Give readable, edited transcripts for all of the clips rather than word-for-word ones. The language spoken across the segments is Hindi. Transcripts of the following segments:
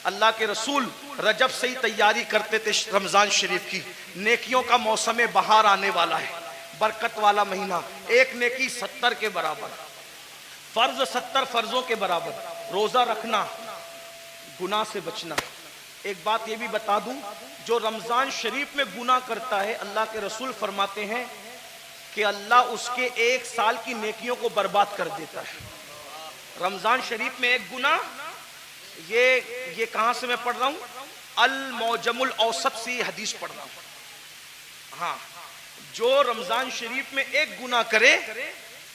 अल्लाह के रसूल रजब से ही तैयारी करते थे रमजान शरीफ की। नेकियों का मौसम बहार आने वाला है, बरकत वाला महीना। एक नेकी 70 के बराबर, फर्ज 70 फर्जों के बराबर। रोजा रखना, गुनाह से बचना। एक बात ये भी बता दूं, जो रमजान शरीफ में गुनाह करता है, अल्लाह के रसूल फरमाते हैं कि अल्लाह उसके 1 साल की नेकियों को बर्बाद कर देता है। रमजान शरीफ में एक गुनाह, ये कहां से मैं पढ़ रहा हूं, अल मौजमुल औसत से हदीस पढ़ रहा हूं। हाँ, जो रमजान शरीफ में एक गुनाह करे,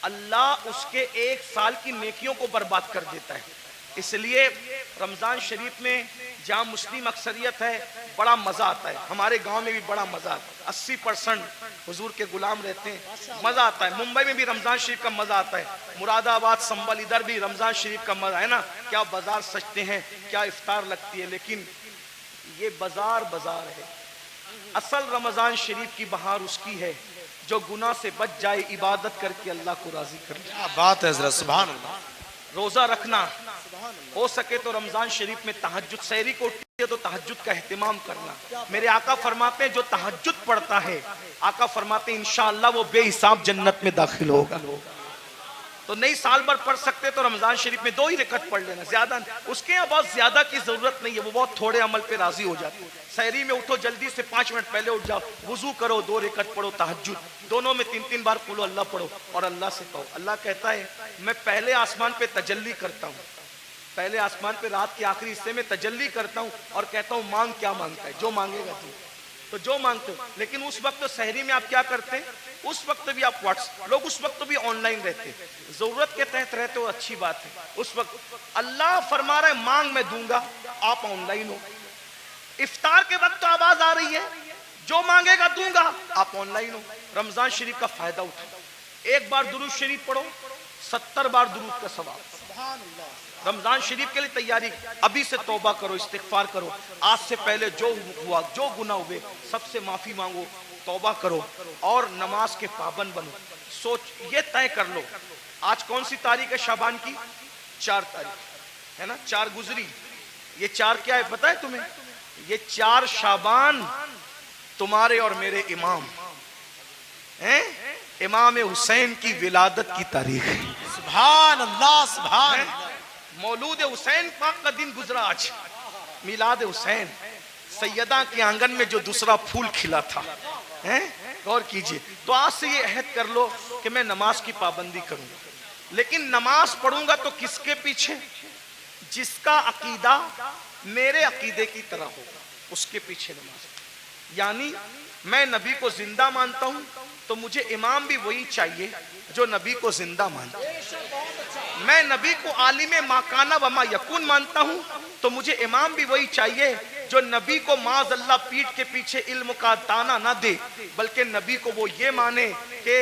अल्लाह उसके 1 साल की नेकियों को बर्बाद कर देता है। इसलिए रमजान शरीफ में जहाँ मुस्लिम अक्सरियत है, बड़ा मजा आता है। हमारे गांव में भी बड़ा मजा आता है। 80% हुजूर के गुलाम रहते हैं, मजा आता है। मुंबई में भी रमजान शरीफ का मजा आता है, मुरादाबाद, संबल, इधर भी रमजान शरीफ का मजा है ना। क्या बाजार सजते हैं, क्या इफ्तार लगती है, लेकिन ये बाजार है। असल रमजान शरीफ की बहार उसकी है जो गुनाह से बच जाए, इबादत करके अल्लाह को राजी कर। क्या बात है हज़रत, सुभान अल्लाह। रोजा रखना, हो सके तो रमजान शरीफ में तहज्जुद, सहरी को उठिए तो तहज्जुद का एहतिमाम करना। मेरे आका फरमाते हैं जो तहज्जुद पढ़ता है, आका फरमाते हैं इंशाअल्लाह वो बेहिसाब जन्नत में दाखिल होगा। तो नहीं साल भर पढ़ सकते तो रमजान शरीफ में 2 ही रकत पढ़ लेना, ज्यादा उसके यहाँ बहुत ज्यादा की जरूरत नहीं है, वो बहुत थोड़े अमल पे राजी हो जाते। सहरी में उठो, जल्दी से 5 मिनट पहले उठ जाओ, वुजू करो, 2 रकत पढ़ो तहज्जुद, दोनों में 3-3 बार कुल अल्लाह पढ़ो और अल्लाह से कहो। अल्लाह कहता है मैं पहले आसमान पे तजल्ली करता हूँ, पहले आसमान पे रात के आखिरी हिस्से में तजल्ली करता हूँ और कहता हूँ मांग क्या मांगता है, जो मांगेगा तू, तो जो मांगते हो। लेकिन उस वक्त तो सहरी में आप क्या करते हैं, उस वक्त भी आप लोग उस वक्त भी ऑनलाइन रहते हैं, जरूरत के तहत रहते हो, अच्छी बात है। उस वक्त अल्लाह फरमा रहा है मांग मैं दूंगा, आप ऑनलाइन हो। इफ्तार के वक्त तो आवाज आ रही है जो मांगेगा दूंगा, आप ऑनलाइन हो। रमजान शरीफ का फायदा उठाओ, 1 बार दुरूद शरीफ पढ़ो, 70 बार दुरूद का सवाब। रमजान शरीफ के लिए तैयारी, अभी से तौबा करो, इस्तिगफार करो। आज से पहले जो हुआ, जो गुनाह हुए, सबसे माफी मांगो, तौबा करो और नमाज के पाबंद बनो। सोच ये तय कर लो, आज कौन सी तारीख है शाबान की, 4 तारीख है ना, 4 गुजरी। ये 4 क्या है पता है तुम्हें, ये 4 शाबान तुम्हारे और मेरे इमाम हैं, इमाम हुसैन की विलादत की तारीख है। सुभान अल्लाह, सुभान। मौलूद हुसैन पाक का दिन गुजरा आज, मिलाद हुसैन, सैयदा के आंगन में जो दूसरा फूल खिला था, हैं, गौर कीजिए। तो आज से ये अहद कर लो कि मैं नमाज की पाबंदी करूंगा, लेकिन नमाज पढ़ूंगा तो किसके पीछे, जिसका अकीदा मेरे अकीदे की तरह होगा, उसके पीछे नमाज। यानी मैं नबी को जिंदा मानता हूं तो मुझे इमाम भी वही चाहिए जो नबी को जिंदा मानता है। मैं नबी को आलिम माकाना व मा यकून मानता हूं तो मुझे इमाम भी वही चाहिए जो नबी को माज अल्लाह पीठ के पीछे इल्म का दाना ना दे, बल्कि नबी को वो ये माने कि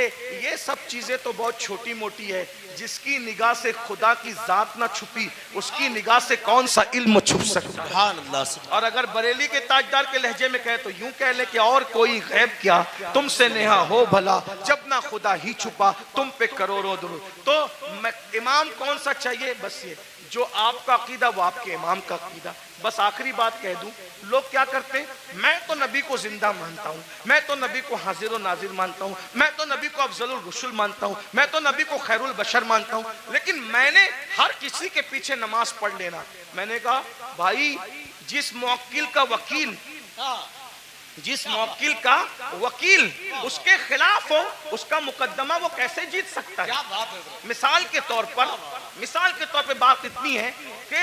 ये सब चीजें तो बहुत छोटी मोटी है, जिसकी निगाह से खुदा की जात ना छुपी उसकी निगाह से कौन सा इल्म छुप सकता है। और अगर बरेली के ताजदार के लहजे में कहे तो यूं कह ले कि और कोई गैब क्या तुमसे नेहा हो भला, जब ना खुदा ही छुपा तुम पे करोड़ों दुरूद। तो इमाम कौन सा चाहिए, बस ये जो आपका अकीदा वो आपके इमाम का अकीदा। बस आखिरी बात कह दूं, लोग क्या करते हैं, मैं तो नबी को जिंदा मानता हूं, मैं तो नबी को हाजिर और नाजिर मानता हूं, मैं तो नबी को अफजलुल रुसुल मानता हूं, मैं तो नबी को खैरुल बशर मानता हूं, लेकिन मैंने हर किसी के पीछे नमाज पढ़ लेना। मैंने कहा भाई, जिस मुवक्किल का वकील, जिस मुवक्किल का वकील उसके खिलाफ हो, उसका मुकदमा वो कैसे जीत सकता है। मिसाल के तौर पे बात इतनी है कि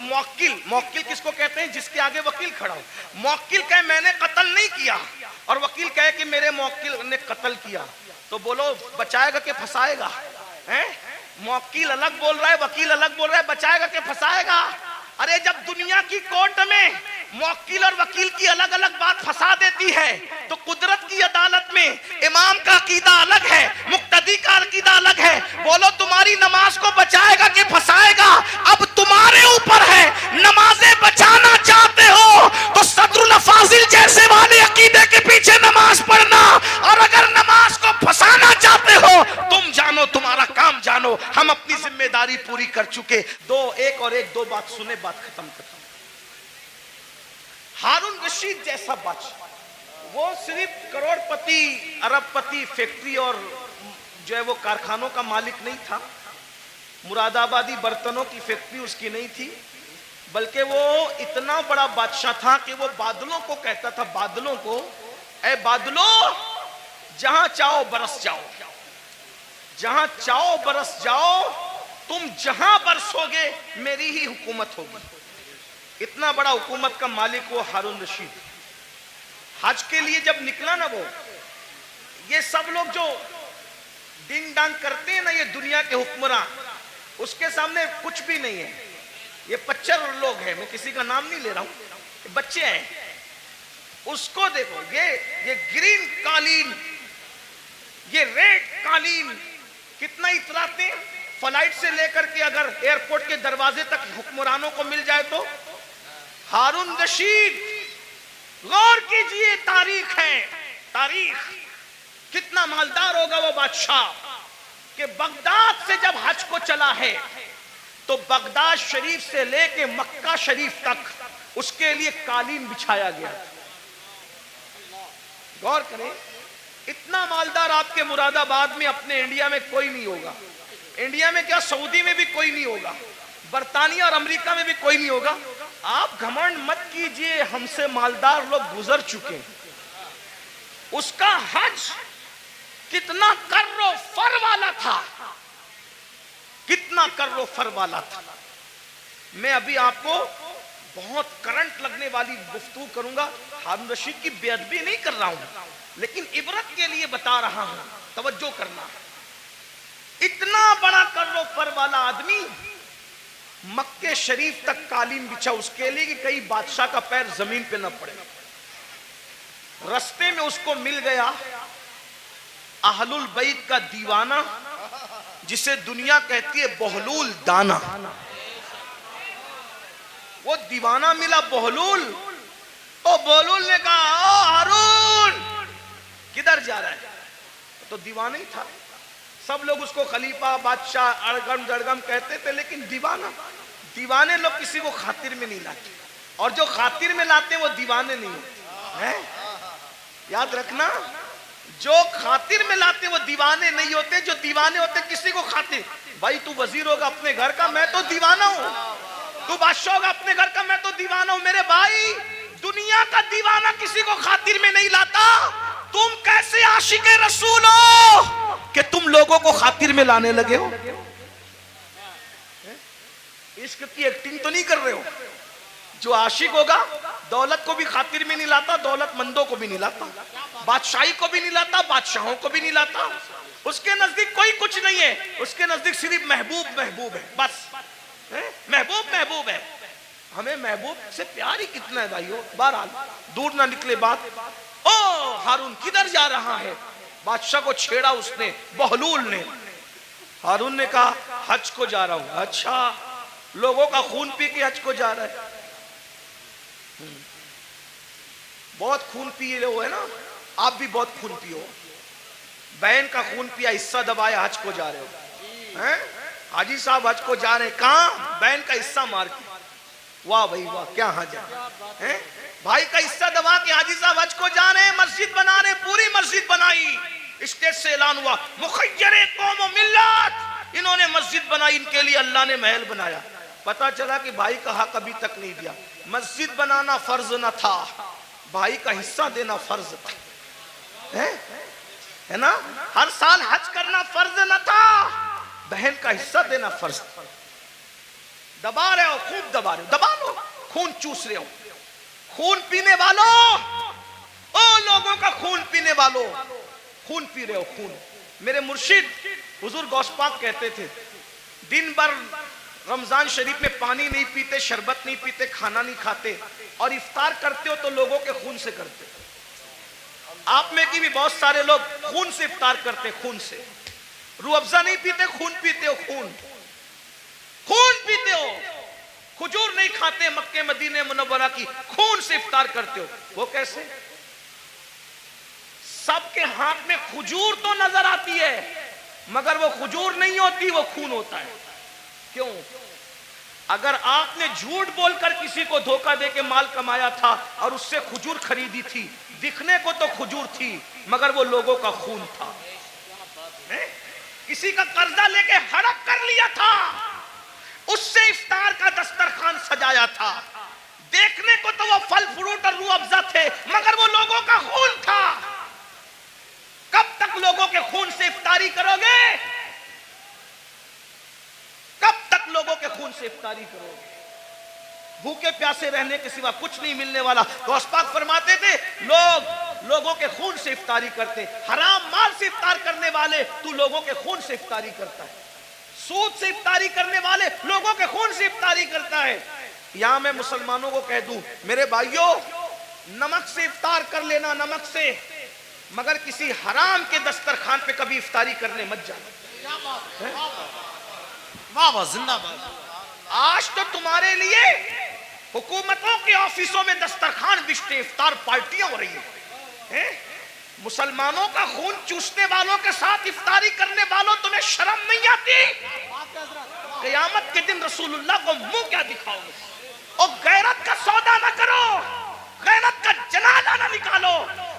मुवक्किल किसको कहते हैं, जिसके आगे वकील खड़ा हो। मुवक्किल कहे मैंने कत्ल नहीं किया और वकील कहे कि मेरे मुवक्किल ने कत्ल किया, तो बोलो बचाएगा कि फंसाएगा, हैं? मुवक्किल अलग बोल रहा है, वकील अलग बोल रहा है, बचाएगा कि फंसाएगा। अरे जब दुनिया की कोर्ट में मुवक्किल और वकील की अलग अलग बात फंसा देती है, तो कुदरत की अदालत में इमाम का अकीदा अलग है, मुक्तदी का अकीदा अलग है। बोलो तुम्हारी नमाज को बचाएगा कि फंसाएगा, अब तुम्हारे ऊपर है। नमाजें बचाना चाहते हो तो सदरुल फाजिल जैसे वाले अकीदे के पीछे नमाज पढ़ना, और अगर नमाज को फंसाना चाहते हो तुम जानो, तुम्हारा काम जानो, हम अपनी जिम्मेदारी पूरी कर चुके। एक और दो बात सुने, बात खत्म करता हूं। रशीद जैसा बादशाह, वो सिर्फ करोड़पति अरबपति फैक्ट्री और जो है वो कारखानों का मालिक नहीं था, मुरादाबादी बर्तनों की फैक्ट्री उसकी नहीं थी, बल्कि वो इतना बड़ा बादशाह था कि वो बादलों को कहता था, बादलों को, ए बादलों जहां चाहो बरस जाओ, जहां चाहो बरस जाओ, तुम जहां बरसोगे मेरी ही हुकूमत होगी। इतना बड़ा हुकूमत का मालिक वो हारून रशीद। हज के लिए जब निकला ना वो, ये सब लोग जो डिंग डांग करते हैं ना, ये दुनिया के हुक्मरान, उसके सामने कुछ भी नहीं है। ये 25 लोग हैं, मैं किसी का नाम नहीं ले रहा हूं, बच्चे हैं। उसको देखो, ये ग्रीन कालीन, ये रेड कालीन कितना इतराते हैं। फ्लाइट से लेकर के अगर एयरपोर्ट के दरवाजे तक हुक्मरानों को मिल जाए तो। हारून रशीद, गौर कीजिए, तारीख है, तारीख। कितना मालदार होगा वो बादशाह कि बगदाद से जब हज को चला है तो बगदाद शरीफ से लेके मक्का शरीफ तक उसके लिए कालीन बिछाया गया। गौर करें, इतना मालदार आपके मुरादाबाद में, अपने इंडिया में कोई नहीं होगा। इंडिया में क्या, सऊदी में भी कोई नहीं होगा, बर्तानिया और अमेरिका में भी कोई नहीं होगा। आप घमंड मत कीजिए, हमसे मालदार लोग गुजर चुके हैं। उसका हज कितना कर्रो फर वाला था, कितना कर्रो फर वाला था। मैं अभी आपको बहुत करंट लगने वाली गुफ्तगू करूंगा। हारून रशीद की बेअदबी नहीं कर रहा हूं, लेकिन इबरत के लिए बता रहा हूं, तवज्जो करना। इतना बड़ा कर्रो फर वाला आदमी मक्के शरीफ तक कालीन बिछा उसके लिए कि कई बादशाह का पैर जमीन पे न पड़े। रस्ते में उसको मिल गया अहलुल बैत का दीवाना, जिसे दुनिया कहती है बहलूल दाना। वो दीवाना मिला बहलूल। तो बहलूल ने कहा, ओ हारून किधर जा रहा है? तो दीवाना ही था। सब लोग उसको खलीफा, बादशाह, अड़गम जड़गम कहते थे, लेकिन दीवाने लोग किसी को खातिर में नहीं लाते, और जो खातिर में लाते वो दीवाने नहीं होते हैं। याद रखना, जो खातिर में लाते वो दीवाने नहीं होते, जो दीवाने होते किसी को खातिर। भाई तू वजीर होगा अपने घर का, मैं तो दीवाना हूं। तू बादशाह होगा अपने घर का, मैं तो दीवाना हूं। मेरे भाई, दुनिया का दीवाना किसी को खातिर में नहीं लाता। तुम कैसे आशिके रसूल हो कि तुम लोगों को खातिर में लाने लगे हो? इश्क की एक्टिंग तो नहीं कर रहे हो? जो आशिक होगा दौलत को भी खातिर में नहीं लाता, दौलतमंदों को भी नहीं लाता, बादशाही को भी नहीं लाता, बादशाहों को भी नहीं लाता। उसके नजदीक कोई कुछ नहीं है, उसके नजदीक सिर्फ महबूब महबूब है, बस महबूब महबूब है। हमें महबूब से प्यार ही कितना है भाइयों। बहरहाल दूर ना निकले बात। ओ हारून किधर जा रहा है? बादशाह को छेड़ा उसने, बहलूल ने। हारून ने कहा हज को जा रहा हूं। अच्छा, लोगों का खून पी के हज को जा रहा है? बहुत खून पिए हो है ना, आप भी बहुत खून पियो। बहन का खून पिया, हिस्सा दबाया, हज को जा रहे हो हैं? हाजी साहब हज को जा रहे हैं, कहां? बहन का हिस्सा मार के। वाह भाई वाह, क्या हाजा है। भाई का हिस्सा दबा के हाजी साहब हज को जा रहे हैं, मस्जिद बना रहे, पूरी मस्जिद बनाई। स्टेज से ऐलान हुआ, मुखय्यरे कौम व मिल्लत, इन्होंने मस्जिद बनाई, इनके लिए अल्लाह ने महल बनाया। पता चला कि भाई का हक अभी तक नहीं दिया। मस्जिद बनाना फर्ज न था, भाई का हिस्सा देना फर्ज था, है ना? हर साल हज करना फर्ज न था, बहन का हिस्सा देना फर्ज था। दबा रहे हो, खूब दबा रहे हो, दबा लो, खून चूस रहे हो। खून पीने वालों, ओ लोगों का खून पीने वालों, खून पी रहे हो, खून। मेरे मुर्शिद हुजूर गौस पाक कहते थे, दिन भर रमजान शरीफ में पानी नहीं पीते, शरबत नहीं पीते, खाना नहीं खाते, और इफ्तार करते हो तो लोगों के खून से करते हो। आप में की भी बहुत सारे लोग खून से इफ्तार करते, खून से। रूह अफ़ज़ा नहीं पीते, खून पीते हो, खून खून पीते हो। खजूर नहीं खाते, मक्के मदीने मुनव्वरा की, खून से इफ्तार करते हो। वो कैसे? सबके हाथ में खजूर तो नजर आती है, मगर वो खजूर नहीं होती, वो खून होता है। क्यों? अगर आपने झूठ बोलकर किसी को धोखा दे के माल कमाया था और उससे खजूर खरीदी थी, दिखने को तो खजूर थी मगर वो लोगों का खून था। किसी का कर्जा लेके हड़प कर लिया था, उससे इफ्तार का दस्तरखान सजाया था, देखने को तो वो फल फ्रूट और रूह अफ़ज़ा थे मगर वो लोगों का खून था। कब तक लोगों के खून से इफ्तारी करोगे? कब तक लोगों के खून से इफ्तारी करोगे? भूखे प्यासे रहने के सिवा कुछ नहीं मिलने वाला। तो अस्पाक फरमाते थे लोगों के खून से इफ्तारी करते, हराम माल से इफ्तार करने वाले तू लोगों के खून से इफ्तारी करता है, सूद से इफ्तारी करने वाले लोगों के खून से इफ्तारी करता है। यहां मैं मुसलमानों को कह दूं, मेरे भाइयों, नमक से इफ्तार कर लेना, नमक से, मगर किसी हराम के दस्तरखान पे कभी इफ्तारी करने मत जाना। वाह वाह, जिंदाबाद। आज तो तुम्हारे लिए हुकूमतों के ऑफिसों में दस्तरखान बिछते, इफ्तार पार्टियां हो रही हैं। मुसलमानों का खून चूसने वालों के साथ इफ्तारी करने वालों, तुम्हें शर्म नहीं आती? क़यामत के दिन रसूलुल्लाह को मुंह क्या दिखाओगे? और गैरत का सौदा ना करो, गैरत का जनाजा ना निकालो।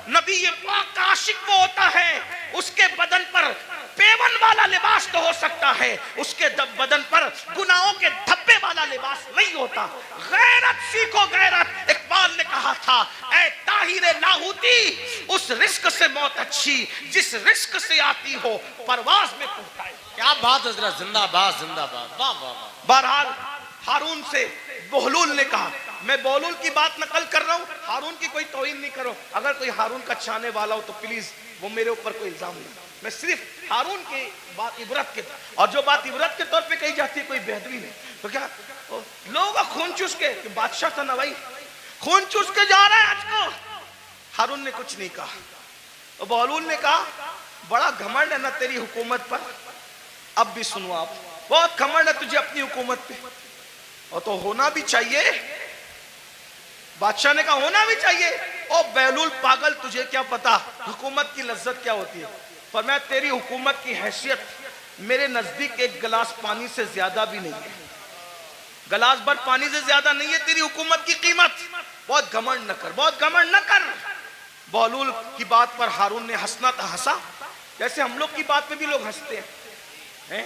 नबी ये पाक का आशिक वो होता है, उसके बदन पर पेवन वाला लिबास तो हो सकता है, उसके बदन पर गुनाहों के धब्बे वाला लिबास नहीं होता। गैरत सीखो, गैरत। इकबाल ने कहा था, ऐ ताहिरे लाहौती, उस रिस्क से मौत अच्छी जिस रिस्क से आती हो परवाज में पहुंचाए। क्या बात है हजरत, जिंदाबाद जिंदाबाद। वाह वाह वाह। बहरहाल हारून से बहलूल ने कहा, मैं बहलूल की बात नकल कर रहा हूं, हारून की कोई तौहीन नहीं करो। अगर कोई हारून का चाहने वाला हो तो प्लीज वो मेरे ऊपर कोई इल्जाम नहीं। मैं सिर्फ हारून की बात इबरत के, और जो बात इबरत के तौर पे कही जाती है कोई बेहतरी नहीं। तो क्या लोगों का खून चूस के, बादशाह था ना भाई, खून चूस के जा रहा है आज को। हारून ने कुछ नहीं कहा। और बहलूल ने कहा, बड़ा घमंड है ना तेरी हुकूमत पर। अब भी सुनो आप, बहुत घमंड है तुझे अपनी हुकूमत पे, और तो होना भी चाहिए। बादशाह ने कहा होना भी चाहिए। ओ बहलूल पागल, तुझे क्या पता हुकूमत की लज्जत क्या होती है? पर मैं तेरी हुकूमत की हैसियत मेरे नजदीक एक गिलास पानी से ज्यादा भी नहीं है, गिलास भर पानी से ज्यादा नहीं है तेरी हुकूमत की कीमत। बहुत घमंड न कर, बहुत घमंड न कर। बहलूल की बात पर हारून ने हंसना था, हंसा जैसे हम लोग की बात पे भी लोग हंसते हैं।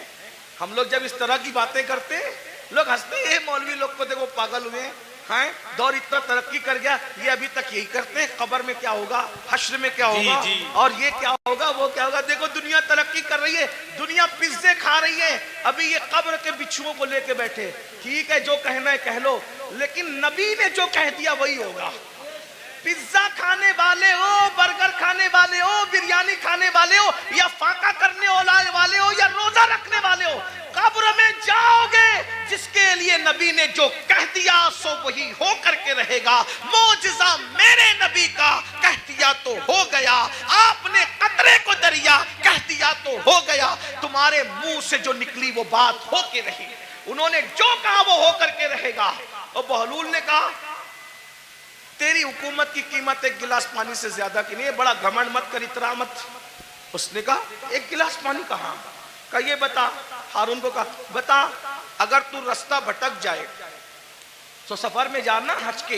हम लोग जब इस तरह की बातें करते हैं लोग हंसते हैं, मौलवी लोग को देखो पागल हुए हैं, दौर इतना तरक्की कर गया, ये अभी तक यही करते हैं। कब्र में क्या होगा, हश्र में क्या होगा, और ये क्या होगा, वो क्या होगा। देखो दुनिया तरक्की कर रही है, दुनिया पिज्जे खा रही है, अभी ये कब्र के बिच्छुओं को लेके बैठे। ठीक है, जो कहना है कह लो, लेकिन नबी ने जो कह दिया वही होगा। पिज्जा खाने वाले हो, बर्गर खाने वाले हो, बिरयानी खाने वाले हो, या फाका करने वाले हो, या रोजा रखने वाले हो, कब्र में जाओगे। जिसके लिए नबी ने जो कह दिया सो वही हो करके रहेगा। मौजिज़ा मेरे नबी का कह दिया तो हो गया, आपने कतरे को दरिया कह दिया तो हो गया। तुम्हारे मुंह से जो निकली वो बात हो के रही, उन्होंने जो कहा वो हो करके रहेगा। और बहलूल ने कहा, तेरी हुकूमत की कीमत एक गिलास पानी से ज्यादा की नहीं है, बड़ा घमंड मत कर, इतरा मत। उसने कहा, एक गिलास पानी कहाँ? कहा ये बता। हारून को कहा, बता, अगर तू रास्ता भटक जाए तो सफर में जाना हज के,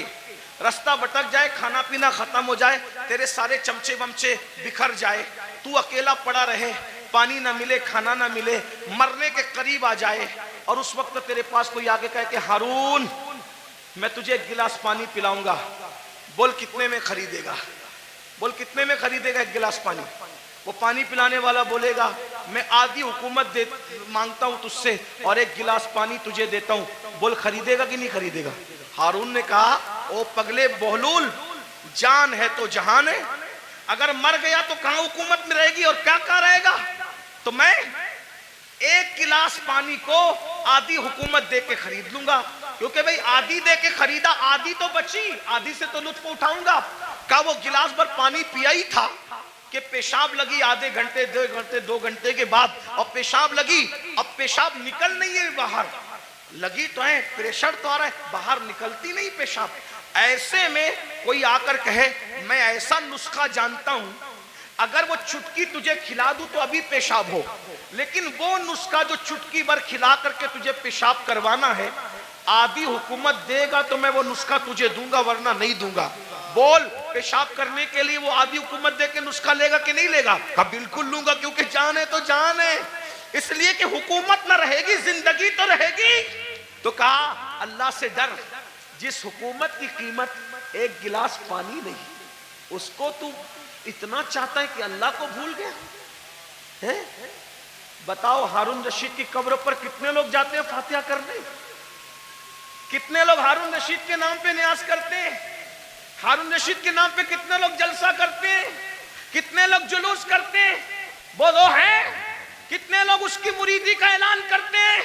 रास्ता भटक जाए, खाना पीना खत्म हो जाए, तेरे सारे चमचे वमचे बिखर जाए, तू अकेला पड़ा रहे, पानी ना मिले, खाना ना मिले, मरने के करीब आ जाए, और उस वक्त तेरे पास कोई आगे कहे कि हारून मैं तुझे एक गिलास पानी पिलाऊंगा, बोल कितने में खरीदेगा? बोल कितने में खरीदेगा एक गिलास पानी? वो पानी पिलाने वाला बोलेगा, मैं आधी हुकूमत दे मांगता हूं तुझसे और एक गिलास पानी तुझे देता हूं, बोल खरीदेगा कि नहीं खरीदेगा? हारून ने कहा, ओ पगले बहलूल, जान है तो जहान है, अगर मर गया तो कहां हुकूमत में रहेगी और क्या क्या रहेगा? तो मैं एक गिलास पानी को आधी हुकूमत दे के खरीद लूंगा, क्योंकि भाई आधी दे के खरीदा, आधी तो बची, आधी से तो लुत्फ उठाऊंगा। का वो गिलास भर पानी पिया ही था कि पेशाब लगी आधे घंटे, 2 घंटे के बाद, और पेशाब लगी, अब पेशाब निकल नहीं है बाहर, लगी तो है, प्रेशर तो आ रहा है, बाहर निकलती नहीं पेशाब। ऐसे में कोई आकर कहे, मैं ऐसा नुस्खा जानता हूं, अगर वो चुटकी तुझे खिला दूं तो अभी पेशाब हो, लेकिन वो नुस्खा जो चुटकी भर खिला करके तुझे पेशाब करवाना है, आधी हुकूमत देगा तो मैं वो नुस्खा तुझे दूंगा, वरना नहीं दूंगा। बोल, पेशाब करने के लिए वो आधी हुकूमत दे के नुस्खा लेगा कि नहीं लेगा? कहा बिल्कुल लूंगा, क्योंकि जान है तो जान है, इसलिए कि हुकूमत ना रहेगी, जिंदगी तो रहेगी। तो कहा अल्लाह से डर, जिस हुकूमत की कीमत एक गिलास पानी नहीं, उसको तू इतना चाहता है कि अल्लाह को भूल गया है। बताओ, हारून रशीद की कब्र पर कितने लोग जाते हैं फातिहा करने? कितने लोग हारून रशीद के नाम पे न्यास करते हैं? हारून रशीद के नाम पे कितने लोग जलसा करते हैं? कितने लोग जुलूस करते हैं? बोलो है? कितने लोग उसकी मुरीदी का ऐलान करते हैं?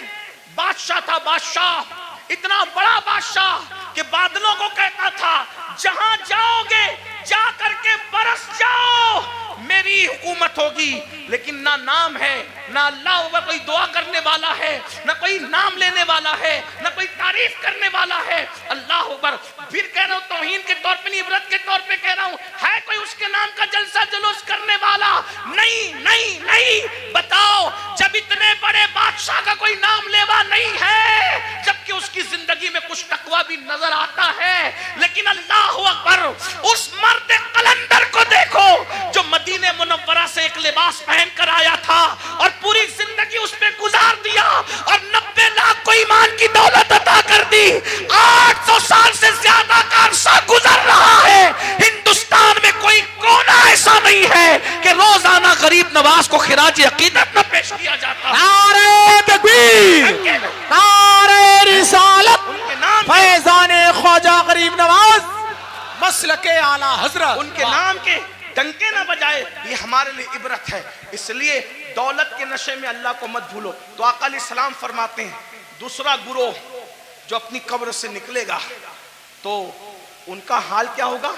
बादशाह था, बादशाह, इतना बड़ा बादशाह कि बादलों को कहता था जहां जाओगे जा करके बरस जाओ, मेरी हुकूमत होगी। लेकिन ना नाम है, ना अल्लाह का कोई दुआ करने वाला है, ना कोई नाम लेने वाला है, ना कोई तारीफ करने वाला है। अल्लाह अकबर। फिर कह रहा हूं, तौहीन के तौर पे नहीं, इबरत के तौर पे कह रहा हूं, है कोई उसके नाम का जलसा जुलूस करने वाला? नहीं नहीं नहीं। बताओ, जब इतने बड़े बादशाह का कोई नाम लेवा नहीं है, जबकि उसकी जिंदगी में कुछ तकवा भी नजर आता है, लेकिन अल्लाह अकबर, उस मर्द कलंदर को देखो जो मदीने मुनव्वरा से एक लिबास पहन कर आया था और पूरी जिंदगी उस पे गुजार दिया और 90 लाख को ईमान की दौलत अता कर दी। 800 साल से ज्यादा का अरसा गुजर रहा है, हिंदुस्तान में कोई कोना ऐसा नहीं है कि रोजाना गरीब नवाज को खिराज अकीदत न पेश किया जाता। नारे तकबीर, नारे रिसालत, उनके नाम फैजाने ख्वाजा गरीब नवाज मसलके आला हजरत, उनके नाम के डंके ना बजाए, ये हमारे लिए इबरत है। इसलिए दौलत के नशे में अल्लाह को मत भूलो। तो आका अलैहिस्सलाम फरमाते हैं, दूसरा गुरोह जो अपनी कब्र से निकलेगा तो उनका हाल क्या होगा?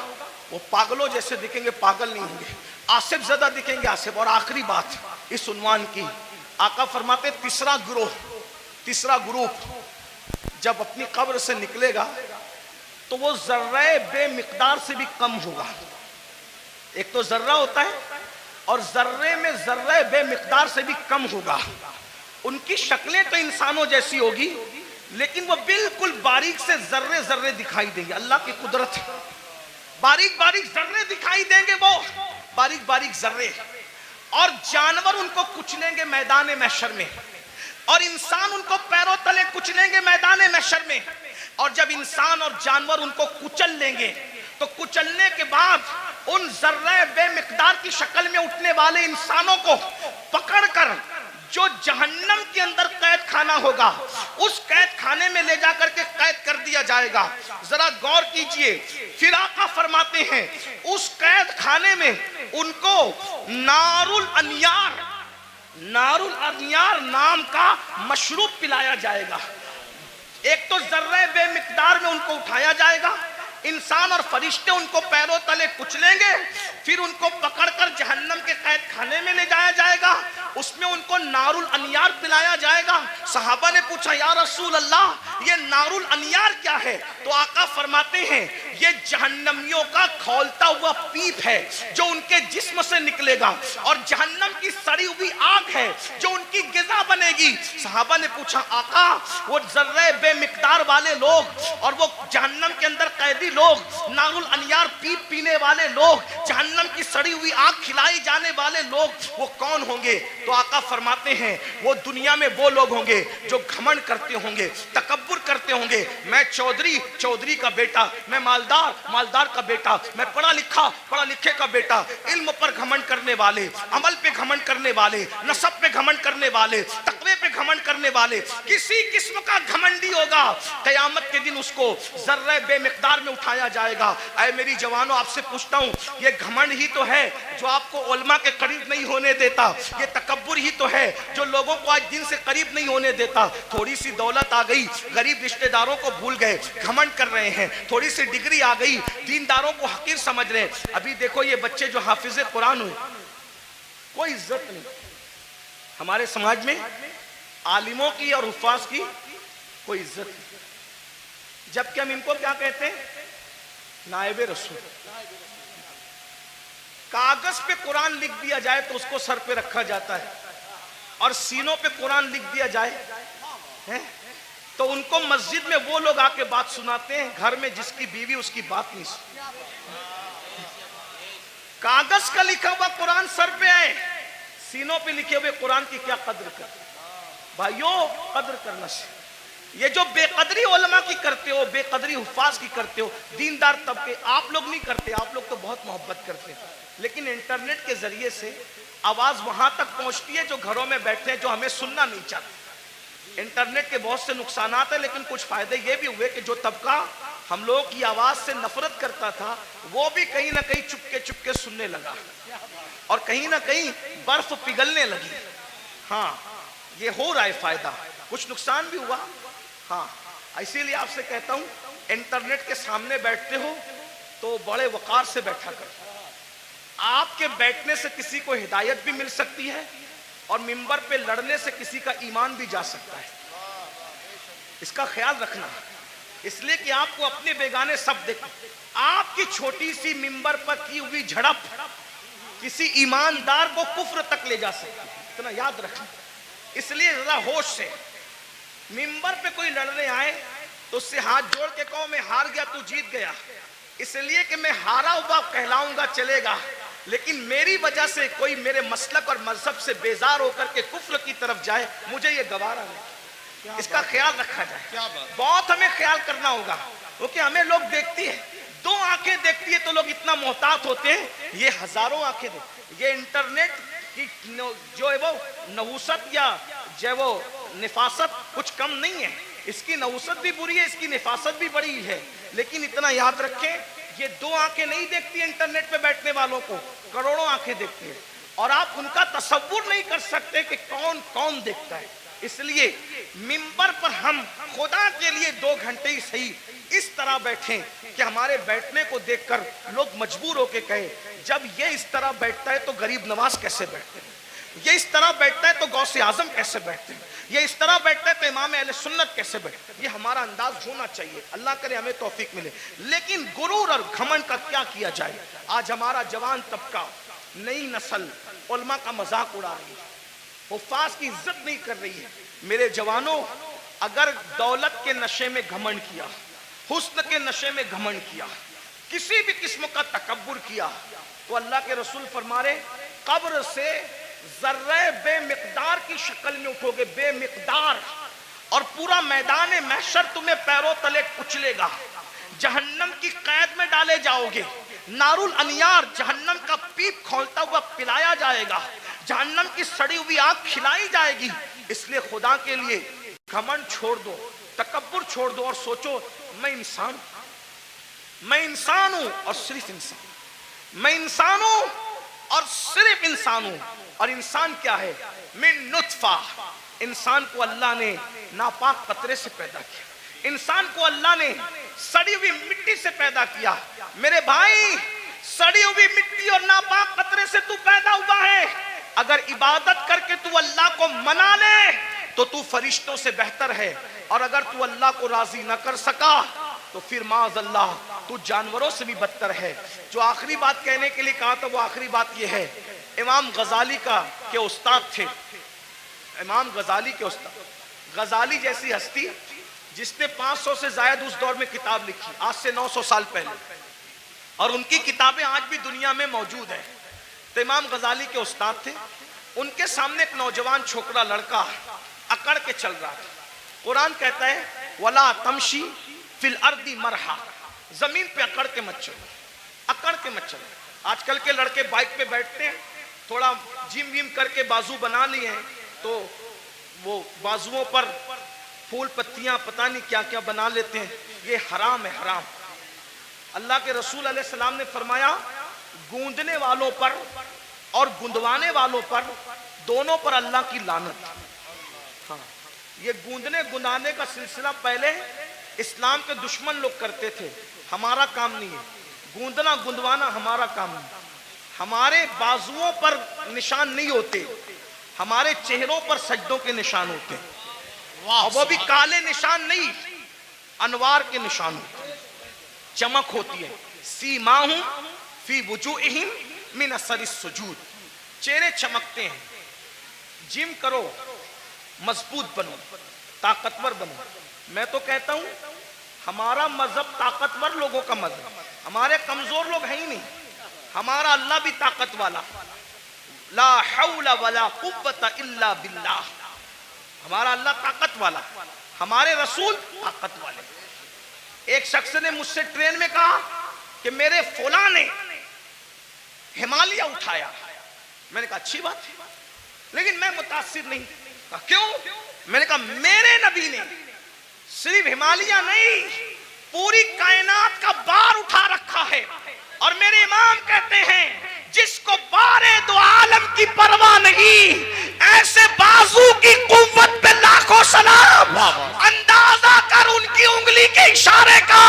वो पागलों जैसे दिखेंगे, पागल नहीं होंगे, आसिफ ज़दा दिखेंगे, आसिफ। और आखिरी बात इस उन्वान की, आका फरमाते तीसरा गुरोह, तीसरा ग्रुप जब अपनी कब्र से निकलेगा तो वो जर्रे बेमिकदार से भी कम होगा। एक तो जर्रा होता है और जर्रे में जर्रे बेमिकदार से भी कम होगा। उनकी शक्लें तो इंसानों जैसी होगी, लेकिन वो बिल्कुल बारीक से जर्रे जर्रे दिखाई देंगे। अल्लाह की कुदरत है, बारीक बारीक जर्रे दिखाई देंगे, वो बारीक बारीक जर्रे। और जानवर उनको कुचलेंगे मैदान महशर में, और इंसान उनको पैरों तले कुचलेंगे मैदान महशर में। और जब इंसान और जानवर उनको कुचल लेंगे तो कुचलने के बाद उन जर्रे बेमिकदार की शक्ल में उठने वाले इंसानों को पकड़कर जो जहन्नम के अंदर कैद खाना होगा, उस कैद खाने में ले जाकर के कैद कर दिया जाएगा। जरा गौर कीजिए, फिर आका फरमाते हैं उस कैद खाने में उनको नारुल अनियार, नारुल अनियार नाम का मशरूब पिलाया जाएगा। एक तो जर्रे बेमिकदार में उनको उठाया जाएगा, इंसान और फरिश्ते उनको पैरों तले कुचलेंगे, फिर उनको पकड़कर जहन्नम के कैद खाने में ले जाया जाएगा, उसमें उनको नारुल अनियार पिलाया जाएगा। सहाबा ने पूछा, या रसूल अल्लाह ये नारुल अनियार क्या है? तो आका फरमाते हैं ये जहन्नमियों का खौलता हुआ पीप है जो उनके जिस्म से निकलेगा, और जहन्नम की सड़ी हुई आग है जो उनकी गिज़ा बनेगी। सहाबा ने पूछा, आका वो जर्रे बेमिकदार वाले लोग और वो जहन्नम के अंदर कैदी लोग, नारुल अनियार पीप पीने वाले लोग, जहन्नम की सड़ी हुई आग खिलाई जाने वाले लोग, वो कौन होंगे? तो आका फरमाते हैं वो दुनिया में वो लोग होंगे जो घमंड करते होंगे, तकब्बुर करते होंगे। मैं चौधरी, चौधरी का बेटा, मैं मालदार, मालदार का बेटा, मैं पढ़ा लिखा, पढ़ा लिखे का बेटा। इल्म पर घमंड करने वाले, अमल पे घमंड करने वाले, नसब पे घमंड करने वाले, तकवे पे घमंड करने वाले, किसी किस्म का घमंडी होगा, क़यामत के दिन उसको जर्रे बेमिकदार में उठाया जाएगा। ऐ मेरी जवानों, आपसे पूछता हूँ, ये घमंड ही तो है जो आपको उलमा के करीब नहीं होने देता, ये तकब्बुर ही तो है जो लोगों को आज दिन से करीब नहीं होने देता। थोड़ी सी दौलत आ गई, गरीब रिश्तेदारों को भूल गए, घमंड कर रहे हैं। थोड़ी सी डिग्री आ गई, दीनदारों को हकीर समझ रहे हैं। अभी देखो ये बच्चे जो हाफिज़े कुरान हुए, कोई इज्जत नहीं हमारे समाज में, आलिमों की और हुफ़ाज़ की कोई इज्जत नहीं। जबकि हम इनको क्या कहते हैं? नायबे रसूल। कागज पे कुरान लिख दिया जाए तो उसको सर पे रखा जाता है, और सीनों पे कुरान लिख दिया जाए है तो उनको मस्जिद में वो लोग आके बात सुनाते हैं, घर में जिसकी बीवी उसकी बात नहीं सुनती। कागज का लिखा हुआ कुरान सर पे आए, सीनों पे लिखे हुए कुरान की क्या कद्र कर। भाइयों, कद्र करना चाहिए। ये जो बेकदरी उलमा की करते हो, बेकदरी हुफ्फाज की करते हो, दीनदार तबके, आप लोग नहीं करते, आप लोग तो बहुत मोहब्बत करते हैं। लेकिन इंटरनेट के जरिए से आवाज वहां तक पहुंचती है जो घरों में बैठे हैं, जो हमें सुनना नहीं चाहते। इंटरनेट के बहुत से नुकसानात है, लेकिन कुछ फायदे ये भी हुए कि जो तबका हम लोगों की आवाज से नफरत करता था वो भी कहीं ना कहीं चुपके चुपके सुनने लगा, और कहीं ना कहीं बर्फ पिघलने लगी। हाँ, ये हो रहा है फायदा, कुछ नुकसान भी हुआ। हाँ, इसीलिए आपसे कहता हूं, इंटरनेट के सामने बैठते हो तो बड़े वकार से बैठा करो। आपके बैठने से किसी को हिदायत भी मिल सकती है, और मिंबर पे लड़ने से किसी का ईमान भी जा सकता है। इसका ख्याल रखना, इसलिए कि आपको अपने बेगाने सब देख। आपकी छोटी सी मिंबर पर की हुई झड़प किसी ईमानदार को कुफ्र तक ले जा सकती है, इतना याद रखना। इसलिए जरा होश से, मिंबर पे कोई लड़ने आए तो उससे हाथ जोड़ के कहो मैं हार गया, तू जीत गया। इसलिए कि मैं हारा हुआ कहलाऊंगा चलेगा, लेकिन मेरी वजह से कोई मेरे मसलक और मजहब से बेजार होकर के कुफ्र की तरफ जाए, मुझे ये गवारा नहीं। इसका ख्याल रखा जाए, बहुत हमें ख्याल करना होगा, क्योंकि हमें लोग देखती है, दो आंखें देखती है तो लोग इतना मोहतात होते हैं, ये हजारों आंखें देखती। ये इंटरनेट की जो है वो नहुसत या जो वो निफासत कुछ कम नहीं है। इसकी नहुसत भी बुरी है, इसकी निफासत भी बड़ी है, लेकिन इतना याद रखें, ये दो आंखें नहीं देखती इंटरनेट पे बैठने वालों को, करोड़ों आंखें देखती है, और आप उनका तसव्वुर नहीं कर सकते कि कौन कौन देखता है। इसलिए मिंबर पर हम खुदा के लिए 2 घंटे ही सही इस तरह बैठें कि हमारे बैठने को देखकर लोग मजबूर होके कहे, जब ये इस तरह बैठता है तो गरीब नवाज कैसे बैठते हैं, ये इस तरह बैठता है तो गौसे आजम कैसे बैठते हैं, ये इस तरह बैठता है तो इमाम अहले सुन्नत कैसे बैठते हैं। ये हमारा अंदाज होना चाहिए, अल्लाह करे हमें तौफीक मिले। लेकिन गुरूर और घमंड का क्या किया जाए। आज हमारा जवान तबका, नई नस्ल उलमा का मजाक उड़ा रही है, हुफ्फाज की इज्जत नहीं कर रही है। मेरे जवानों, अगर दौलत के नशे में घमंड किया, हुस्न के नशे में घमंड किया, किसी भी किस्म का तकब्बुर किया, तो अल्लाह के रसूल फरमा रहे, कब्र से जर्रे बेमिकदार की शक्ल में उठोगे, बेमिकदार, और पूरा मैदान महशर तुम्हें पैरों तले कुचलेगा, जहन्नम की कैद में डाले जाओगे, नारुल अनियार जहन्नम का पीप खोलता हुआ पिलाया जाएगा, जहन्नम की सड़ी हुई आग खिलाई जाएगी। इसलिए खुदा के लिए घमंड छोड़ दो, तकब्बुर छोड़ दो, और सोचो मैं इंसान हूं और सिर्फ इंसान, मैं इंसान हूं और सिर्फ इंसान हूं। और इंसान क्या है? मिन नुत्फा, इंसान को अल्लाह ने नापाक कतरे से पैदा किया, इंसान को अल्लाह ने सड़ी हुई मिट्टी से पैदा किया। मेरे भाई, सड़ी हुई मिट्टी और नापाक कतरे से तू पैदा हुआ है। अगर इबादत करके तू अल्लाह को मना ले तो तू फरिश्तों से बेहतर है, और अगर तू अल्लाह को राजी न कर सका तो फिर माज़अल्लाह तू जानवरों से भी बदतर है। जो आखिरी बात कहने के लिए कहा था, वो आखिरी बात यह है, इमाम गजाली के उस्ताद थे, इमाम गजाली के उस्ताद, गजाली जैसी हस्ती जिसने 500 से ज्यादा उस दौर में किताब लिखी, आज से 900 साल पहले, और उनकी किताबें आज भी दुनिया में मौजूद है। तो इमाम गजाली के उस्ताद थे, उनके सामने एक नौजवान छोकरा लड़का अकड़ के चल रहा था। कुरान कहता है, वला तमशी फिल अर्दी मरहा, जमीन पे अकड़ के मत चलो, अकड़ के मत चलो। आजकल के लड़के बाइक पे बैठते हैं, थोड़ा जिम विम करके बाजू बना लिए हैं, तो वो बाजुओं पर फूल पत्तियां पता नहीं क्या क्या बना लेते हैं। ये हराम है, हराम। अल्लाह के रसूल अलैहि सलाम ने फरमाया, गूंदने वालों पर और गुंदवाने वालों पर, दोनों पर अल्लाह की लानत। हाँ, ये गूंदने गुंदाने का सिलसिला पहले इस्लाम के दुश्मन लोग करते थे, हमारा काम नहीं है। गूंदना गुंदवाना हमारा काम नहीं। हमारे बाजुओं पर निशान नहीं होते, हमारे चेहरों पर सजदों के निशान होते हैं, और वो भी काले निशान नहीं, अनवार के निशान होते हैं, चमक होती है। सीमाहुम फी वुजूहिम मिन असरिस सुजूद, चेहरे चमकते हैं। जिम करो, मजबूत बनो, ताकतवर बनो, मैं तो कहता हूं हमारा मजहब ताकतवर लोगों का मजहब, हमारे कमजोर लोग हैं ही नहीं। हमारा अल्लाह भी ताकत वाला, ला हौला वला कुव्वता इल्ला बिल्लाह। हमारा अल्लाह ताकत वाला, हमारे रसूल ताकत वाले। एक शख्स ने मुझसे ट्रेन में कहा कि मेरे फौला ने हिमालय उठाया। मैंने कहा अच्छी बात है, लेकिन मैं मुतासिर नहीं। कहा क्यों? मैंने कहा मेरे नबी ने सिर्फ हिमालय नहीं, पूरी कायनात का बार उठा रखा है। और मेरे इमाम कहते हैं जिसको बारे दो आलम की परवाह नहीं, ऐसे बाजू की कुव्वत पे लाखों सलाम। अंदाजा कर उनकी उंगली के इशारे का,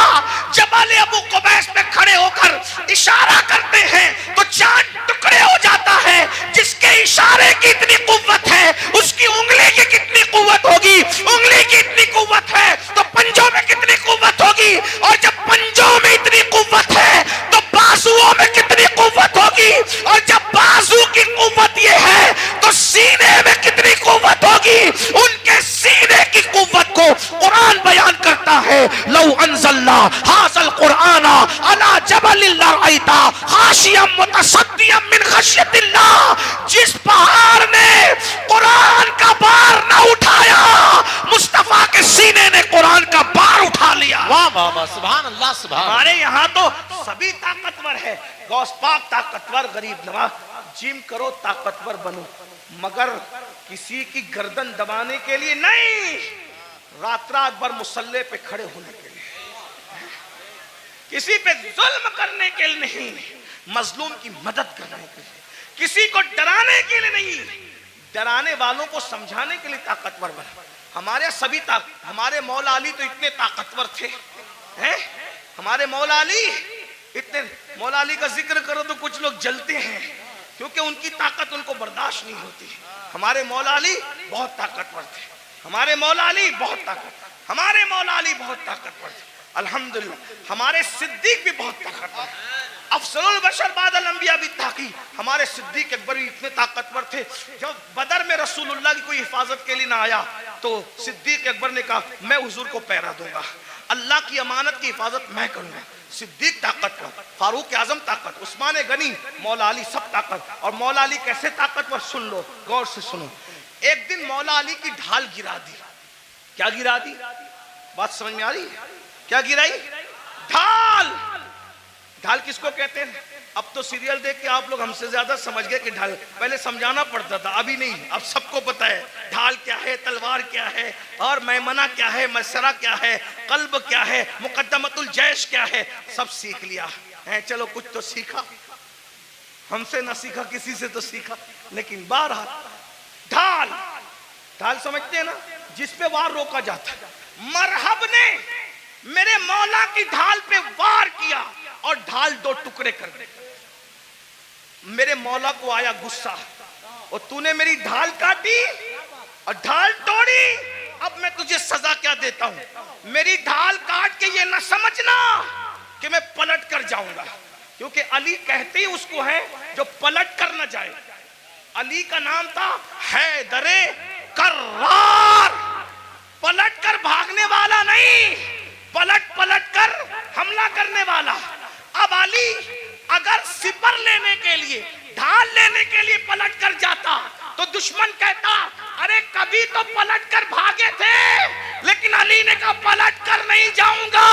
जबल अबू कुबैस पे खड़े होकर इशारा करते हैं तो चांद टुकड़े हो जाता है। जिसके इशारे की इतनी कुव्वत है, उसकी उंगली की कितनी कुव्वत होगी? उंगली की इतनी कुव्वत है तो पंजों में कितनी कुव्वत होगी? और जब पंजों में इतनी कुव्वत है तो बाजुओं में कितनी कुव्वत होगी? और जब बाजू की कुव्वत ये है तो सीने में कितनी कुव्वत होगी? उनके सीने की कुव्वत को कुरान बयान करता है, लौ अंज़लना हाज़ल कुरआना अला जबलिन लरअयता खाशियम मुतसद्दियम मिन खश्यतिल्लाह। जिस पहाड़ ने कुरान का बार न उठाया, मुस्तफा के सीने ने कुरान का बार उठा लिया। वाह वाह वाह, सुभान अल्लाह सुभान। हमारे यहाँ तो सभी ताकतवर है। गौस पाक ताकतवर, गरीब नवाज। जिम करो ताकतवर बनो, मगर किसी की गर्दन दबाने के लिए नहीं, रात रात भर मुसल्ले पे खड़े होने के लिए, किसी पे जुल्म करने के लिए नहीं, मजलूम की मदद करने के लिए, किसी को डराने के लिए नहीं, डराने वालों को समझाने के लिए ताकतवर बना। हमारे सभी हमारे मौला अली तो इतने ताकतवर थे हैं? हमारे मौला अली इतने, मौला अली का जिक्र करो तो कुछ लोग जलते हैं क्योंकि उनकी ताकत उनको बर्दाश्त नहीं होती। हमारे मौला अली बहुत ताकतवर थे, हमारे मौला अली बहुत ताकत, हमारे मौला अली बहुत ताकतवर थे। अल्हम्दुलिल्लाह हमारे सिद्दीक भी बहुत ताकतवर, अफसरुल बशर बादल अंबिया भी ताकी। हमारे सिद्दीक अकबर भी इतने ताकतवर थे, जब बदर में रसूलुल्लाह की कोई हिफाजत के लिए ना आया तो सिद्दीक अकबर ने कहा मैं हुजूर को पहरा दूंगा, अल्लाह की अमानत की हिफाजत मैं करूंगा। सिद्दीक ताकतवर, फारूक आजम ताकत, उस्मान गनी, मौला अली सब ताकत। और मौला अली कैसे ताकतवर सुन लो, गौर से सुनो। एक दिन मौला अली की ढाल गिरा दी। क्या गिरा दी? बात समझ में आ रही है? क्या गिराई? ढाल। ढाल किसको कहते हैं? अब तो सीरियल देख के आप लोग हमसे ज्यादा समझ गए कि ढाल, पहले समझाना पड़ता था, अभी नहीं, अब सबको पता है ढाल क्या है, तलवार क्या है, और मैमना क्या है, मसरा क्या है, कल्ब क्या है, मुकद्दमतुल जैश क्या है, सब सीख लिया है। चलो कुछ तो सीखा, हमसे ना सीखा, किसी से तो सीखा, लेकिन बहरहाल ढाल, ढाल समझते हैं ना, जिसपे वार रोका जाता है। मरहब ने मेरे मौला की ढाल पे वार किया और ढाल दो टुकड़े कर दी। मेरे मौला को आया गुस्सा, और तूने मेरी ढाल काटी और ढाल तोड़ी, अब मैं तुझे सजा क्या देता हूं? मेरी ढाल काट के ये ना समझना कि मैं पलट कर जाऊंगा, क्योंकि अली कहते ही उसको है जो पलट कर न जाए। अली का नाम था हैदरे कर्रार, पलट कर भागने वाला नहीं, पलट पलट कर हमला करने वाला। अब अली अगर सिपर लेने के लिए, ढाल लेने के लिए पलट कर जाता तो दुश्मन कहता अरे कभी तो पलट कर भागे थे, लेकिन अली ने कहा पलट कर नहीं जाऊंगा,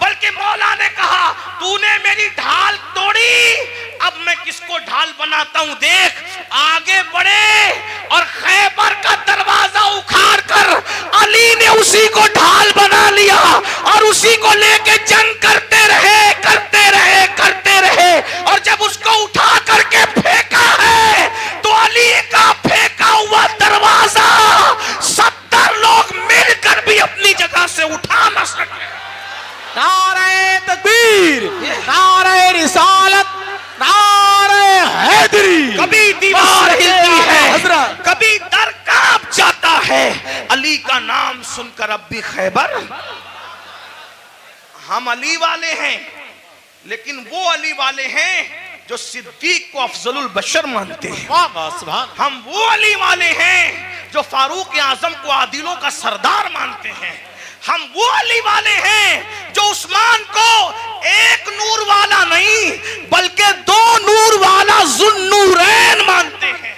बल्कि मौला ने कहा तूने मेरी ढाल तोड़ी, अब मैं किसको ढाल बनाता हूं देख। आगे बढ़े और खैबर का दरवाजा उखाड़ कर अली ने उसी को ढाल बना लिया और उसी को लेके जंग करते रहे, करते रहे, करते रहे। और जब उसको उठा करके फेंका है तो अली का फेंका हुआ दरवाजा 70 लोग मिलकर भी अपनी जगह से उठा न सके। नारे तकबीर, नारे रिसालत, नारे हैदरी। कभी दीवार हिलती है, कभी दर कांप जाता है, अली का नाम सुनकर अब भी खैबर। हम अली वाले हैं, लेकिन वो अली वाले हैं जो सिद्दीक को अफजलुल बशर मानते हैं। वाह वाह सुभान। हम वो अली वाले हैं जो फारूक आजम को आदिलों का सरदार मानते हैं। हम वो अली वाले हैं जो उस्मान को एक नूर वाला नहीं बल्कि दो नूर वाला जुन्नूरैन मानते हैं।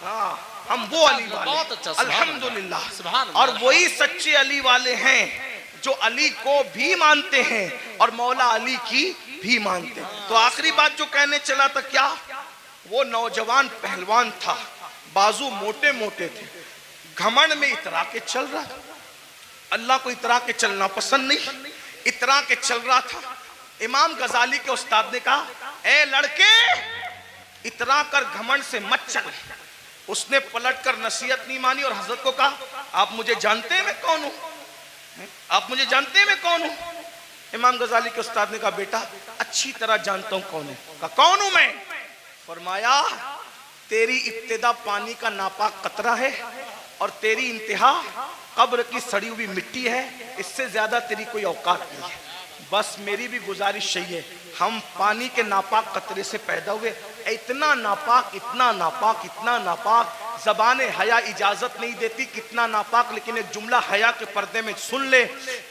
हाँ, हम वो अली वाले, बहुत अच्छा, अल्हम्दुलिल्लाह। सुभान अल्लाह। और वही सच्चे अली वाले हैं जो अली को भी मानते हैं और मौला अली की भी मानते हैं। तो आखिरी बात जो कहने चला था, क्या वो नौजवान पहलवान था, बाजू मोटे मोटे थे, घमंड में इतरा के चल रहा था। अल्लाह को इतरा के चलना पसंद नहीं, इतरा के चल रहा था। इमाम गजाली के उस्ताद ने कहा, ए लड़के, इतरा कर घमंड से मत चल। उसने पलट कर नसीहत नहीं मानी और हजरत को कहा, आप मुझे जानते हैं मैं कौन हूं? आप मुझे जानते हैं मैं कौन हूं? इमाम गजाली के उस्ताद ने कहा, बेटा अच्छी तरह जानता हूं कौन है। कहा, कौन हूं मैं? फरमाया, तेरी इब्तिदा पानी का नापाक कतरा है और तेरी इंतहा कब्र की सड़ी हुई मिट्टी है। इससे ज्यादा तेरी कोई औकात नहीं है। बस मेरी भी गुजारिश यही है, हम पानी के नापाक कतरे से पैदा हुए, इतना नापाक, इतना नापाक, इतना नापाक, ज़बान हया इजाजत नहीं देती कितना नापाक, लेकिन एक जुमला हया के पर्दे में सुन ले,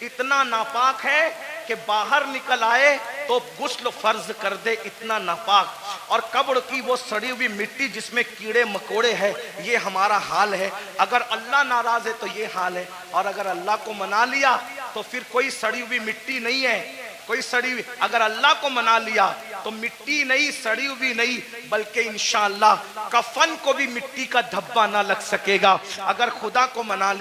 इतना नापाक है कि बाहर निकल आए तो गुस्ल फर्ज कर दे, इतना नापाक। और कब्र की वो सड़ी हुई मिट्टी जिसमें कीड़े मकोड़े हैं, ये हमारा हाल है। अगर अल्लाह नाराज है तो ये हाल है, और अगर अल्लाह को मना लिया तो फिर कोई सड़ी हुई मिट्टी नहीं है, कोई सड़ी हुई। अगर अल्लाह को मना लिया तो मिट्टी नहीं, सड़ी हुई नहीं, बल्कि इंशाअल्लाह कफन को भी मिट्टी का धब्बा ना लग सकेगा। अगर खुदा को मना